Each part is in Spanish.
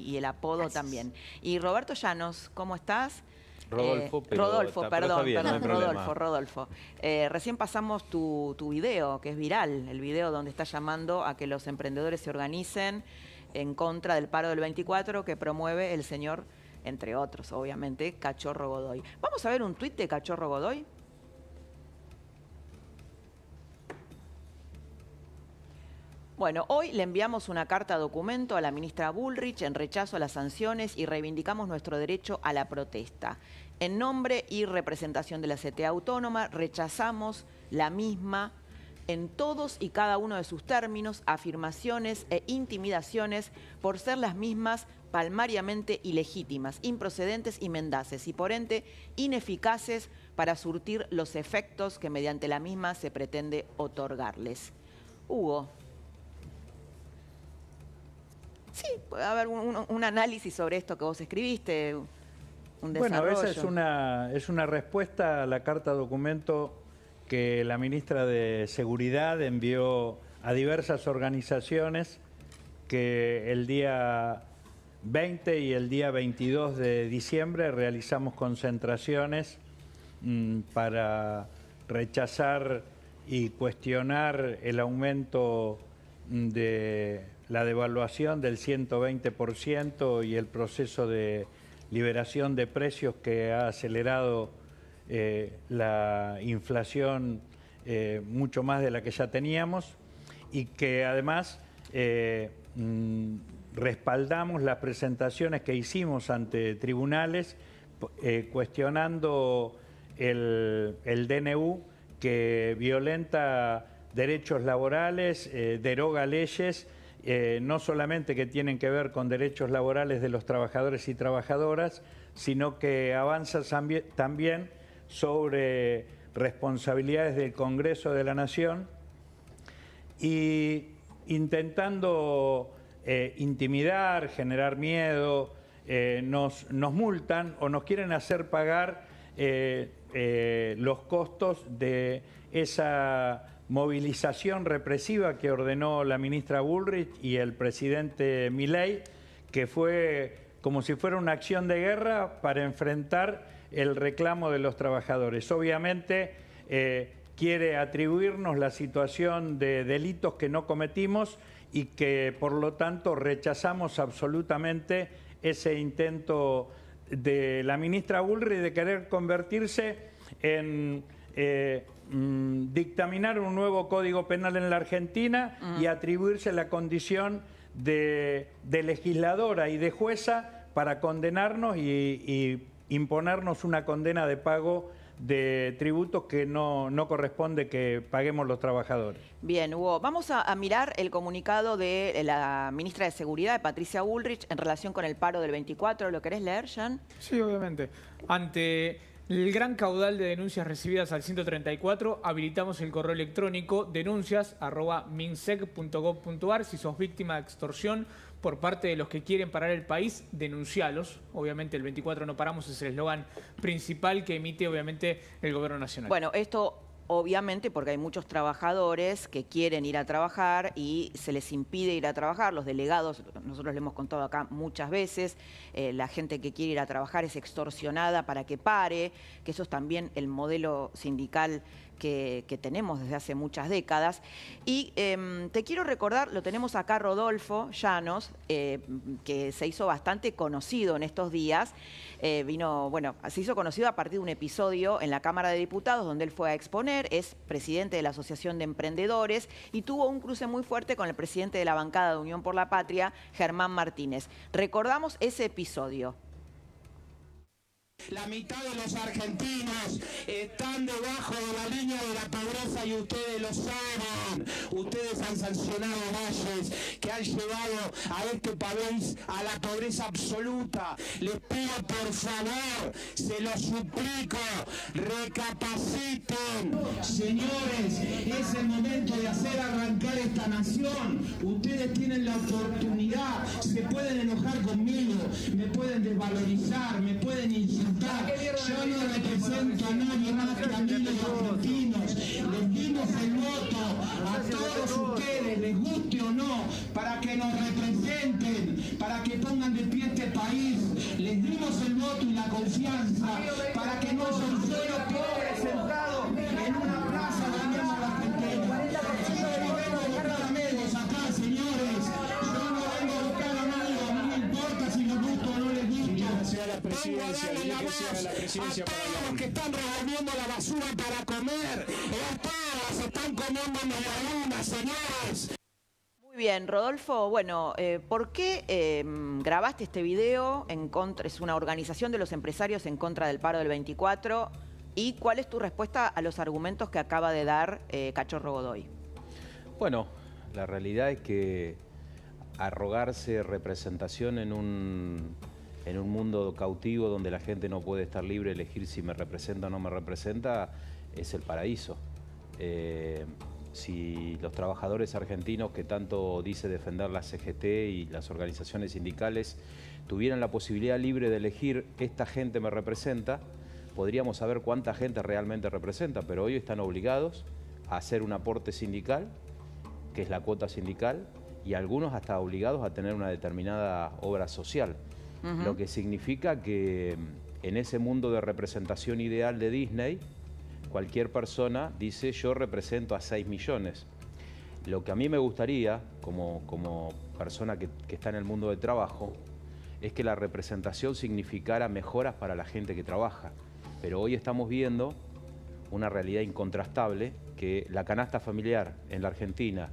y el apodo Gracias. También. Y Roberto Llanos, ¿cómo estás? Rodolfo, Rodolfo, perdón, bien, no hay problema. Rodolfo. Recién pasamos tu video, que es viral, el video donde estás llamando a que los emprendedores se organicen en contra del paro del 24 que promueve el señor, entre otros, obviamente, Cachorro Godoy. Vamos a ver un tuit de Cachorro Godoy. Bueno, hoy le enviamos una carta documento a la ministra Bullrich en rechazo a las sanciones y reivindicamos nuestro derecho a la protesta. En nombre y representación de la CTA Autónoma, rechazamos la misma en todos y cada uno de sus términos, afirmaciones e intimidaciones por ser las mismas palmariamente ilegítimas, improcedentes y mendaces y por ende ineficaces para surtir los efectos que mediante la misma se pretende otorgarles. Hugo. Sí, puede haber un análisis sobre esto que vos escribiste, un desarrollo. Bueno, esa es una respuesta a la carta documento que la ministra de Seguridad envió a diversas organizaciones que el día 20 y el día 22 de diciembre realizamos concentraciones para rechazar y cuestionar el aumento de la devaluación del 120% y el proceso de liberación de precios que ha acelerado la inflación mucho más de la que ya teníamos y que además respaldamos las presentaciones que hicimos ante tribunales cuestionando el DNU que violenta derechos laborales, deroga leyes, no solamente que tienen que ver con derechos laborales de los trabajadores y trabajadoras, sino que avanza también sobre responsabilidades del Congreso de la Nación y intentando intimidar, generar miedo, nos multan o nos quieren hacer pagar los costos de esa movilización represiva que ordenó la ministra Bullrich y el presidente Milei, que fue como si fuera una acción de guerra para enfrentar el reclamo de los trabajadores. Obviamente quiere atribuirnos la situación de delitos que no cometimos y que por lo tanto rechazamos absolutamente ese intento de la ministra Bullrich de querer convertirse en dictaminar un nuevo código penal en la Argentina y atribuirse la condición de legisladora y de jueza para condenarnos y imponernos una condena de pago de tributos que no corresponde que paguemos los trabajadores. Bien, Hugo, vamos a mirar el comunicado de la ministra de Seguridad, de Patricia Bullrich, en relación con el paro del 24. ¿Lo querés leer, Jan? Sí, obviamente. Ante el gran caudal de denuncias recibidas al 134, habilitamos el correo electrónico denuncias@minsec.gov.ar. Si sos víctima de extorsión por parte de los que quieren parar el país, denuncialos. Obviamente el 24 no paramos es el eslogan principal que emite obviamente el gobierno nacional. Bueno, esto obviamente porque hay muchos trabajadores que quieren ir a trabajar y se les impide ir a trabajar. Los delegados, nosotros le hemos contado acá muchas veces, la gente que quiere ir a trabajar es extorsionada para que pare, que eso es también el modelo sindical que tenemos desde hace muchas décadas. Y te quiero recordar, lo tenemos acá Rodolfo Llanos, que se hizo bastante conocido en estos días. Se hizo conocido a partir de un episodio en la Cámara de Diputados donde él fue a exponer, es presidente de la Asociación de Emprendedores y tuvo un cruce muy fuerte con el presidente de la bancada de Unión por la Patria, Germán Martínez. Recordamos ese episodio. La mitad de los argentinos están debajo de la línea de la pobreza y ustedes lo saben. Ustedes han sancionado leyes que han llevado a este país a la pobreza absoluta. Les pido por favor, se lo suplico, recapaciten. Señores, es el momento de hacer arrancar esta nación. Ustedes tienen la oportunidad, se pueden enojar conmigo, me pueden desvalorizar, me pueden insultar. Yo no represento a nadie más que a miles de argentinos. Les dimos el voto a todos ustedes, les guste o no, para que nos representen, para que pongan de pie este país. Les dimos el voto y la confianza para que no haya un solo pobre sentado en una plaza dañando a la Argentina. Yo no vengo a buscar amigos acá, señores. Yo no vengo a buscar amigos. A mí me importa si les gusta o no les gusta. Sea la presidencia, dile que sea la presidencia para los que están revolviendo la basura para comer. Se están comiendo medialunas, señores. Muy bien, Rodolfo. Bueno, ¿por qué grabaste este video en contra? Es una organización de los empresarios en contra del paro del 24. ¿Y cuál es tu respuesta a los argumentos que acaba de dar Cachorro Godoy? Bueno, la realidad es que arrogarse representación en un mundo cautivo donde la gente no puede estar libre de elegir si me representa o no me representa, es el paraíso. Si los trabajadores argentinos que tanto dice defender la CGT y las organizaciones sindicales tuvieran la posibilidad libre de elegir esta gente me representa, podríamos saber cuánta gente realmente representa, pero hoy están obligados a hacer un aporte sindical, que es la cuota sindical, y algunos hasta obligados a tener una determinada obra social. Lo que significa que en ese mundo de representación ideal de Disney, cualquier persona dice yo represento a 6 millones. Lo que a mí me gustaría, como persona que está en el mundo del trabajo, es que la representación significara mejoras para la gente que trabaja. Pero hoy estamos viendo una realidad incontrastable, que la canasta familiar en la Argentina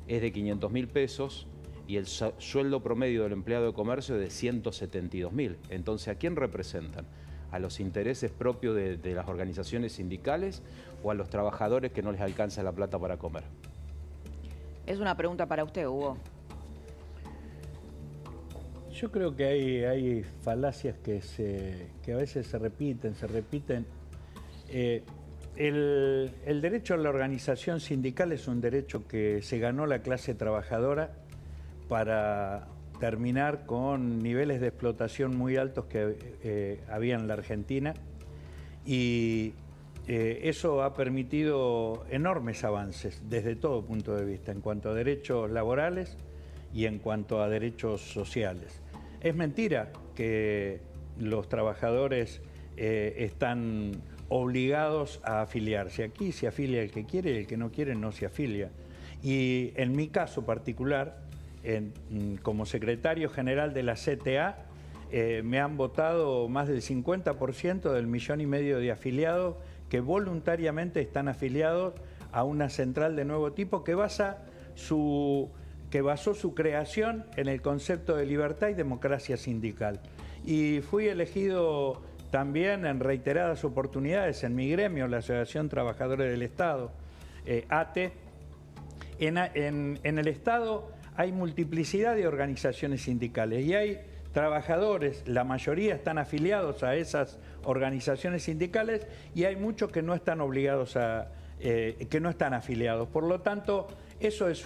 es de 500.000 pesos y el sueldo promedio del empleado de comercio es de 172.000. Entonces, ¿a quién representan? ¿A los intereses propios de las organizaciones sindicales o a los trabajadores que no les alcanza la plata para comer? Es una pregunta para usted, Hugo. Yo creo que hay falacias que a veces se repiten. El derecho a la organización sindical es un derecho que se ganó la clase trabajadora para terminar con niveles de explotación muy altos que había en la Argentina, y eso ha permitido enormes avances desde todo punto de vista, en cuanto a derechos laborales y en cuanto a derechos sociales. Es mentira que los trabajadores están obligados a afiliarse. Aquí se afilia el que quiere y el que no quiere no se afilia. Y en mi caso particular, como secretario general de la CTA, me han votado más del 50% del 1,5 millones de afiliados que voluntariamente están afiliados a una central de nuevo tipo que basó su creación en el concepto de libertad y democracia sindical. Y fui elegido también en reiteradas oportunidades en mi gremio, la Asociación Trabajadores del Estado, ATE. En el Estado hay multiplicidad de organizaciones sindicales y hay trabajadores, la mayoría están afiliados a esas organizaciones sindicales y hay muchos que no están obligados que no están afiliados. Por lo tanto, eso es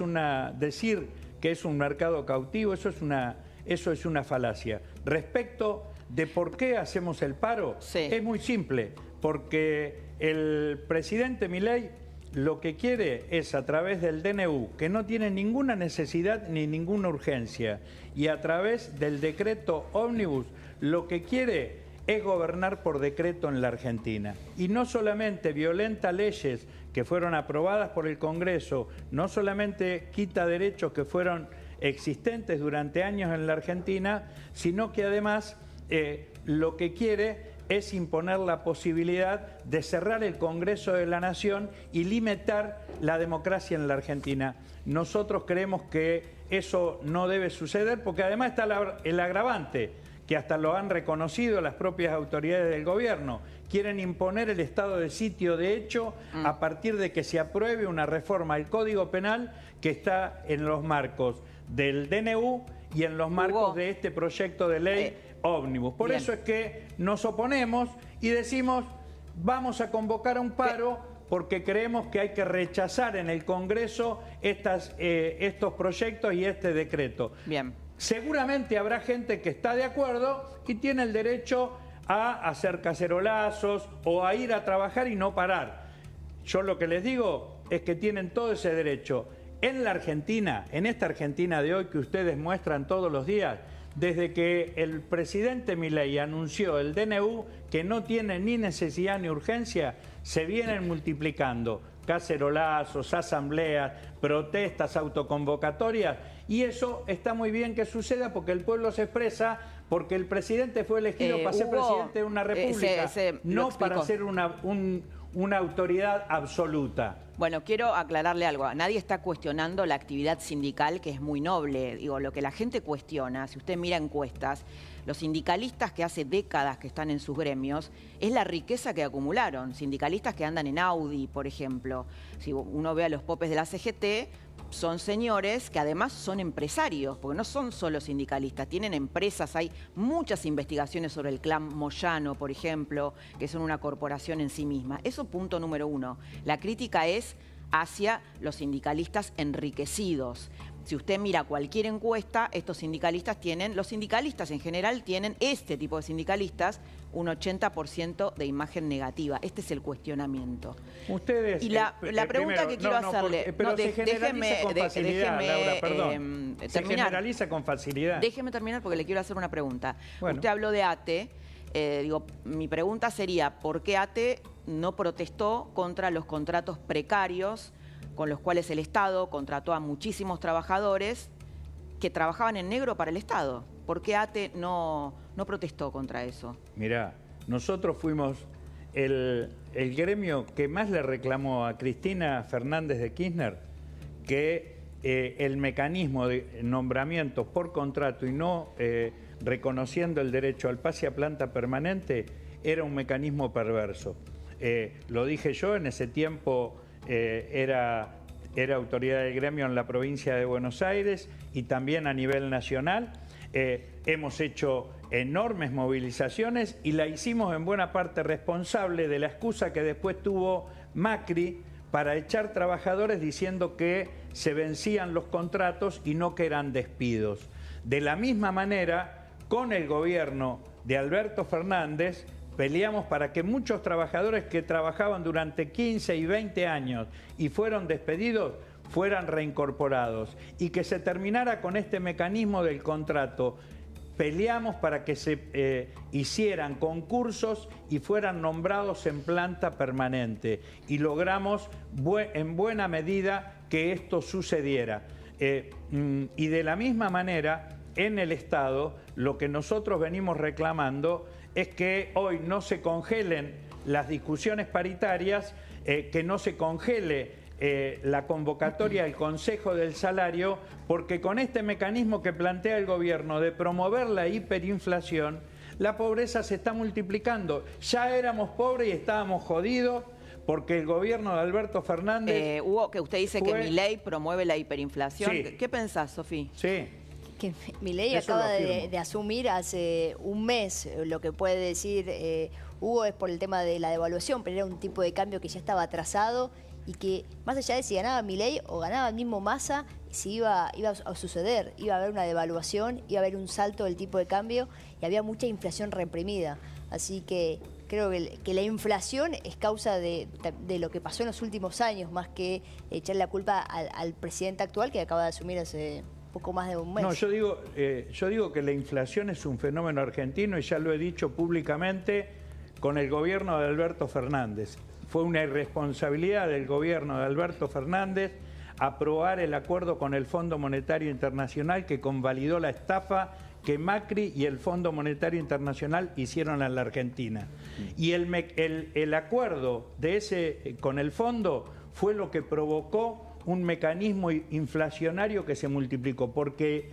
decir que es un mercado cautivo, eso es una falacia. Respecto de por qué hacemos el paro, sí, es muy simple, porque el presidente Milei lo que quiere es, a través del DNU, que no tiene ninguna necesidad ni ninguna urgencia, y a través del decreto ómnibus, lo que quiere es gobernar por decreto en la Argentina. Y no solamente violenta leyes que fueron aprobadas por el Congreso, no solamente quita derechos que fueron existentes durante años en la Argentina, sino que además lo que quiere es imponer la posibilidad de cerrar el Congreso de la Nación y limitar la democracia en la Argentina. Nosotros creemos que eso no debe suceder, porque además está el agravante, que hasta lo han reconocido las propias autoridades del gobierno. Quieren imponer el estado de sitio de hecho a partir de que se apruebe una reforma al Código Penal que está en los marcos del DNU y en los marcos de este proyecto de ley ómnibus. Por eso es que nos oponemos y decimos, vamos a convocar a un paro porque creemos que hay que rechazar en el Congreso estos proyectos y este decreto. Bien. Seguramente habrá gente que está de acuerdo y tiene el derecho a hacer cacerolazos o a ir a trabajar y no parar. Yo lo que les digo es que tienen todo ese derecho. En la Argentina, en esta Argentina de hoy que ustedes muestran todos los días, desde que el presidente Milei anunció el DNU, que no tiene ni necesidad ni urgencia, se vienen multiplicando cacerolazos, asambleas, protestas, autoconvocatorias, y eso está muy bien que suceda porque el pueblo se expresa, porque el presidente fue elegido para ser presidente de una república, no para ser una autoridad absoluta. Bueno, quiero aclararle algo. Nadie está cuestionando la actividad sindical, que es muy noble. Digo, lo que la gente cuestiona, si usted mira encuestas, los sindicalistas que hace décadas que están en sus gremios, es la riqueza que acumularon. Sindicalistas que andan en Audi, por ejemplo. Si uno ve a los popes de la CGT, son señores que además son empresarios, porque no son solo sindicalistas, tienen empresas, hay muchas investigaciones sobre el clan Moyano, por ejemplo, que son una corporación en sí misma. Eso punto número uno. La crítica es hacia los sindicalistas enriquecidos. Si usted mira cualquier encuesta, los sindicalistas en general tienen, este tipo de sindicalistas, un 80% de imagen negativa. Este es el cuestionamiento. Ustedes, y la pregunta que quiero hacerle... Pero se generaliza con facilidad, Laura, perdón. Se generaliza con facilidad. Déjeme terminar porque le quiero hacer una pregunta. Bueno. Usted habló de ATE. Mi pregunta sería, ¿por qué ATE no protestó contra los contratos precarios con los cuales el Estado contrató a muchísimos trabajadores que trabajaban en negro para el Estado? ¿Por qué ATE no protestó contra eso? Mirá, nosotros fuimos el gremio que más le reclamó a Cristina Fernández de Kirchner que el mecanismo de nombramientos por contrato y no reconociendo el derecho al pase a planta permanente era un mecanismo perverso. Lo dije yo, en ese tiempo era autoridad del gremio en la provincia de Buenos Aires y también a nivel nacional. Hemos hecho enormes movilizaciones y la hicimos en buena parte responsable de la excusa que después tuvo Macri para echar trabajadores diciendo que se vencían los contratos y no que eran despidos. De la misma manera, con el gobierno de Alberto Fernández, peleamos para que muchos trabajadores que trabajaban durante 15 y 20 años y fueron despedidos, fueran reincorporados y que se terminara con este mecanismo del contrato. Peleamos para que se hicieran concursos y fueran nombrados en planta permanente y logramos en buena medida que esto sucediera. Y de la misma manera, en el Estado, lo que nosotros venimos reclamando es que hoy no se congelen las discusiones paritarias, que no se congele la convocatoria del Consejo del Salario, porque con este mecanismo que plantea el gobierno de promover la hiperinflación, la pobreza se está multiplicando. Ya éramos pobres y estábamos jodidos porque el gobierno de Alberto Fernández... Hugo, que usted dice que Milei promueve la hiperinflación. Sí. ¿Qué pensás, Sofía? Sí. Que Milei acaba de asumir hace un mes. Lo que puede decir Hugo es por el tema de la devaluación, pero era un tipo de cambio que ya estaba atrasado y que más allá de si ganaba Milei o ganaba el mismo Massa, si iba a suceder, iba a haber una devaluación, iba a haber un salto del tipo de cambio y había mucha inflación reprimida. Así que creo que la inflación es causa de lo que pasó en los últimos años, más que echarle la culpa al presidente actual que acaba de asumir hace poco más de un mes. No, yo digo que la inflación es un fenómeno argentino y ya lo he dicho públicamente con el gobierno de Alberto Fernández. Fue una irresponsabilidad del gobierno de Alberto Fernández aprobar el acuerdo con el Fondo Monetario Internacional que convalidó la estafa que Macri y el Fondo Monetario Internacional hicieron en la Argentina. Y el acuerdo con el fondo fue lo que provocó un mecanismo inflacionario que se multiplicó, porque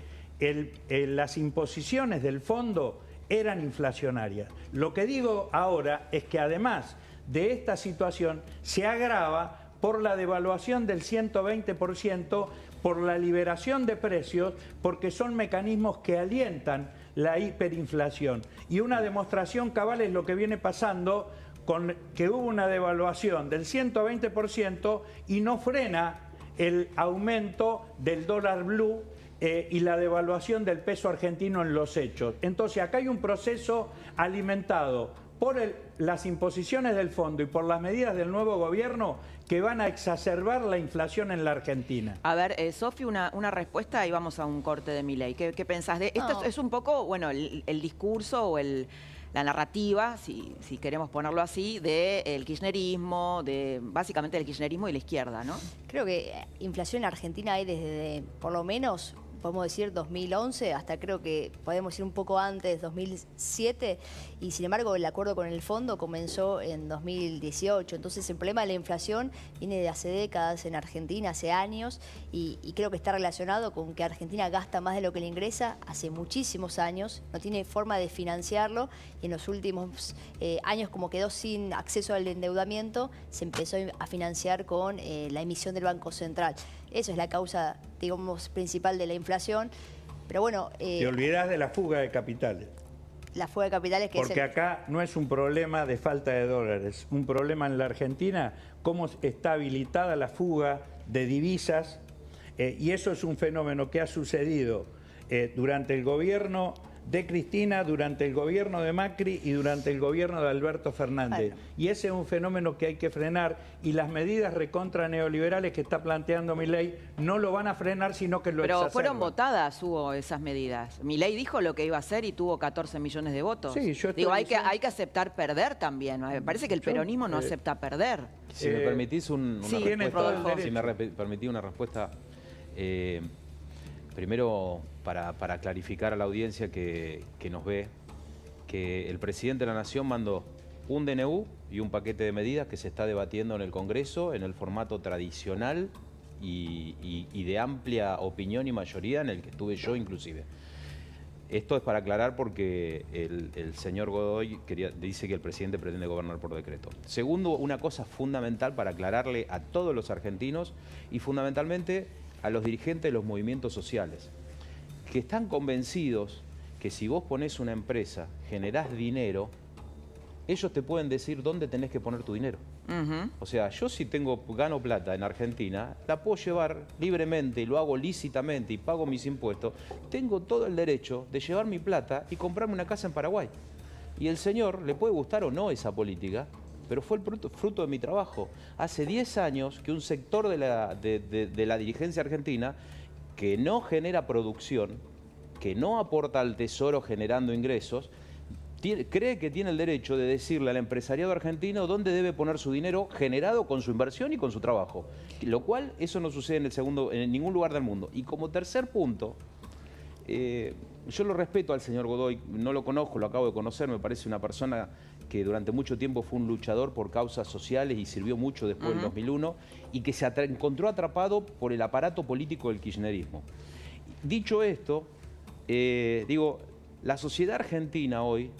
las imposiciones del fondo eran inflacionarias. Lo que digo ahora es que además de esta situación se agrava por la devaluación del 120%, por la liberación de precios, porque son mecanismos que alientan la hiperinflación. Y una demostración cabal es lo que viene pasando con que hubo una devaluación del 120% y no frena el aumento del dólar blue y la devaluación del peso argentino en los hechos. Entonces acá hay un proceso alimentado por las imposiciones del fondo y por las medidas del nuevo gobierno que van a exacerbar la inflación en la Argentina. A ver, Sofi, una respuesta y vamos a un corte de Milei. ¿Qué pensás de esto? No. Es un poco, bueno, el discurso o la narrativa, si queremos ponerlo así, del kirchnerismo, básicamente del kirchnerismo y la izquierda, ¿no? Creo que inflación en Argentina hay desde, por lo menos, podemos decir 2011, hasta creo que podemos ir un poco antes, 2007, y sin embargo el acuerdo con el fondo comenzó en 2018. Entonces el problema de la inflación viene de hace décadas en Argentina, hace años, y creo que está relacionado con que Argentina gasta más de lo que le ingresa hace muchísimos años, no tiene forma de financiarlo, y en los últimos años, como quedó sin acceso al endeudamiento, se empezó a financiar con la emisión del Banco Central. Eso es la causa, digamos, principal de la inflación. Pero bueno... Te olvidás de la fuga de capitales. La fuga de capitales que porque acá no es un problema de falta de dólares, un problema en la Argentina, cómo está habilitada la fuga de divisas, y eso es un fenómeno que ha sucedido durante el gobierno de Cristina, durante el gobierno de Macri y durante el gobierno de Alberto Fernández. Bueno. Y ese es un fenómeno que hay que frenar, y las medidas recontra neoliberales que está planteando Milei no lo van a frenar, sino que lo exacerban. Pero fueron votadas, hubo esas medidas. Milei dijo lo que iba a hacer y tuvo 14 millones de votos. Sí, yo digo, hay que aceptar perder también. Me parece que el peronismo no acepta perder. Si me permitís una respuesta, si me permitís una respuesta, primero para clarificar a la audiencia que nos ve, que el presidente de la Nación mandó un DNU y un paquete de medidas que se está debatiendo en el Congreso en el formato tradicional y de amplia opinión y mayoría, en el que estuve yo inclusive. Esto es para aclarar porque el señor Godoy dice que el presidente pretende gobernar por decreto. Segundo, una cosa fundamental para aclararle a todos los argentinos y fundamentalmente a los dirigentes de los movimientos sociales, que están convencidos que si vos ponés una empresa, generás dinero, ellos te pueden decir dónde tenés que poner tu dinero. O sea, yo si gano plata en Argentina, la puedo llevar libremente y lo hago lícitamente y pago mis impuestos, tengo todo el derecho de llevar mi plata y comprarme una casa en Paraguay. Y el señor, le puede gustar o no esa política, pero fue el fruto de mi trabajo. Hace 10 años que un sector de la dirigencia argentina que no genera producción, que no aporta al tesoro generando ingresos, cree que tiene el derecho de decirle al empresariado argentino dónde debe poner su dinero generado con su inversión y con su trabajo. Lo cual, eso no sucede en ningún lugar del mundo. Y como tercer punto, yo lo respeto al señor Godoy, no lo conozco, lo acabo de conocer, me parece una persona que durante mucho tiempo fue un luchador por causas sociales y sirvió mucho después del 2001, y que se encontró atrapado por el aparato político del kirchnerismo. Dicho esto, digo, la sociedad argentina hoy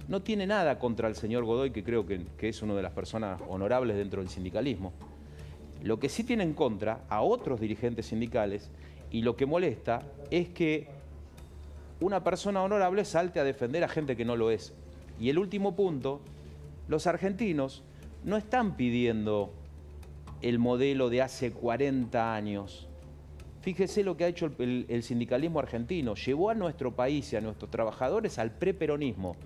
no tiene nada contra el señor Godoy, que creo que es una de las personas honorables dentro del sindicalismo. Lo que sí tiene en contra a otros dirigentes sindicales, y lo que molesta, es que una persona honorable salte a defender a gente que no lo es. Y el último punto, los argentinos no están pidiendo el modelo de hace 40 años. Fíjese lo que ha hecho el sindicalismo argentino. Llevó a nuestro país y a nuestros trabajadores al preperonismo.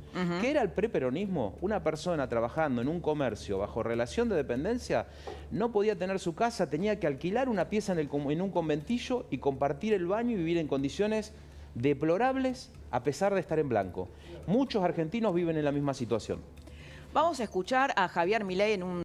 ¿Qué era el preperonismo? Una persona trabajando en un comercio bajo relación de dependencia no podía tener su casa, tenía que alquilar una pieza en un conventillo y compartir el baño y vivir en condiciones deplorables a pesar de estar en blanco. Muchos argentinos viven en la misma situación. Vamos a escuchar a Javier Milei en un